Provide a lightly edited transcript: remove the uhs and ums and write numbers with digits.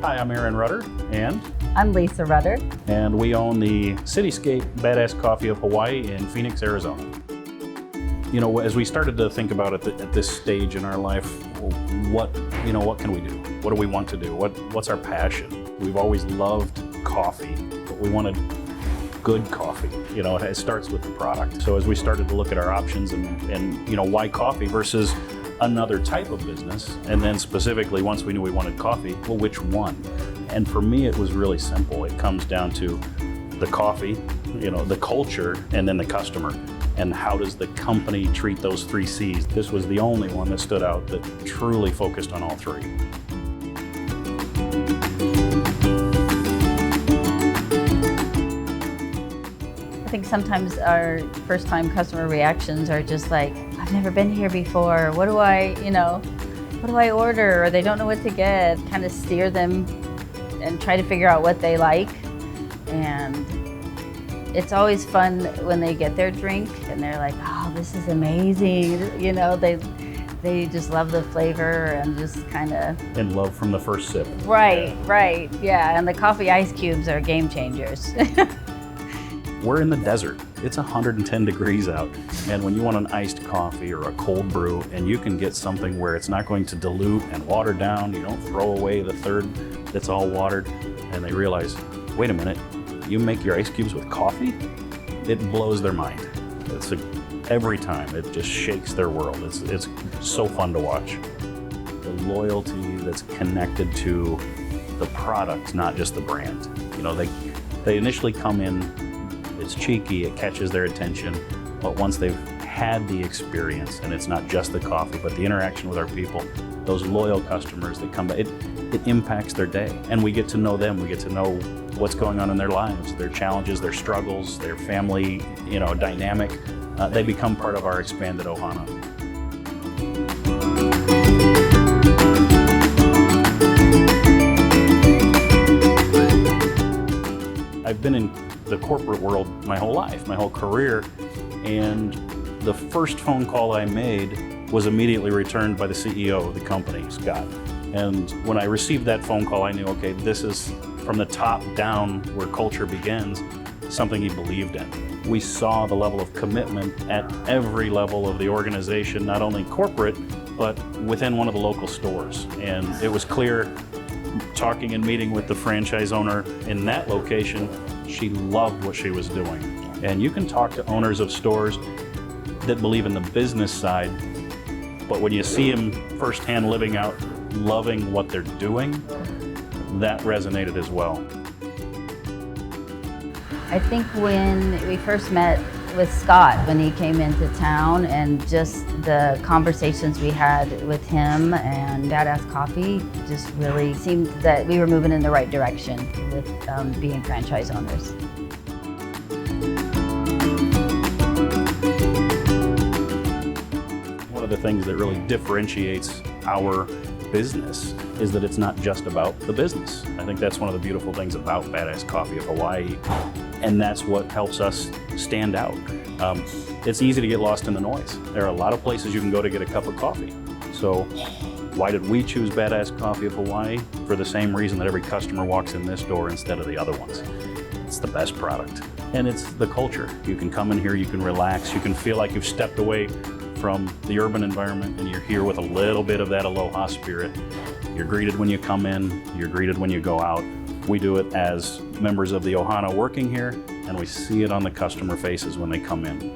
Hi, I'm Aaron Rudder, and I'm Lisa Rudder. And we own the Cityscape Badass Coffee of Hawaii in Phoenix, Arizona. You know, as we started to think about it at this stage in our life, what can we do? What do we want to do? What's our passion? We've always loved coffee, but we wanted good coffee. You know, it starts with the product. So as we started to look at our options and why coffee versus another type of business, and then specifically once we knew we wanted coffee, well, which one? And for me, it was really simple. It comes down to the coffee, the culture, and then the customer. And how does the company treat those 3 C's? This was the only one that stood out that truly focused on all 3. I think sometimes our first-time customer reactions are just like, I've never been here before. What do I order? Or they don't know what to get. Kind of steer them and try to figure out what they like. And it's always fun when they get their drink and they're like, oh, this is amazing. They just love the flavor and just kind of... In love from the first sip. Right, yeah. And the coffee ice cubes are game changers. We're in the desert. It's 110 degrees out. And when you want an iced coffee or a cold brew, and you can get something where it's not going to dilute and water down, you don't throw away the third that's all watered, and they realize, wait a minute, you make your ice cubes with coffee? It blows their mind. Every time, it just shakes their world. It's so fun to watch. The loyalty that's connected to the product, not just the brand. They initially come in, it's cheeky, it catches their attention, but once they've had the experience, and it's not just the coffee, but the interaction with our people, those loyal customers that come back, it impacts their day. And we get to know them, we get to know what's going on in their lives, their challenges, their struggles, their family, dynamic. They become part of our expanded Ohana. I've been in the corporate world my whole life, my whole career, and the first phone call I made was immediately returned by the CEO of the company, Scott. And when I received that phone call, I knew, okay, this is from the top down where culture begins, something he believed in. We saw the level of commitment at every level of the organization, not only corporate, but within one of the local stores. And it was clear, talking and meeting with the franchise owner in that location, she loved what she was doing. And you can talk to owners of stores that believe in the business side, but when you see them firsthand living out, loving what they're doing, that resonated as well. I think when we first met with Scott, when he came into town, and just the conversations we had with him and Badass Coffee just really seemed that we were moving in the right direction with being franchise owners. One of the things that really differentiates our business is that it's not just about the business. I think that's one of the beautiful things about Badass Coffee of Hawaii, and that's what helps us stand out. It's easy to get lost in the noise. There are a lot of places you can go to get a cup of coffee. So why did we choose Badass Coffee of Hawaii? For the same reason that every customer walks in this door instead of the other ones. It's the best product. And it's the culture. You can come in here, you can relax, you can feel like you've stepped away from the urban environment and you're here with a little bit of that aloha spirit. You're greeted when you come in, you're greeted when you go out. We do it as members of the Ohana working here, and we see it on the customer faces when they come in.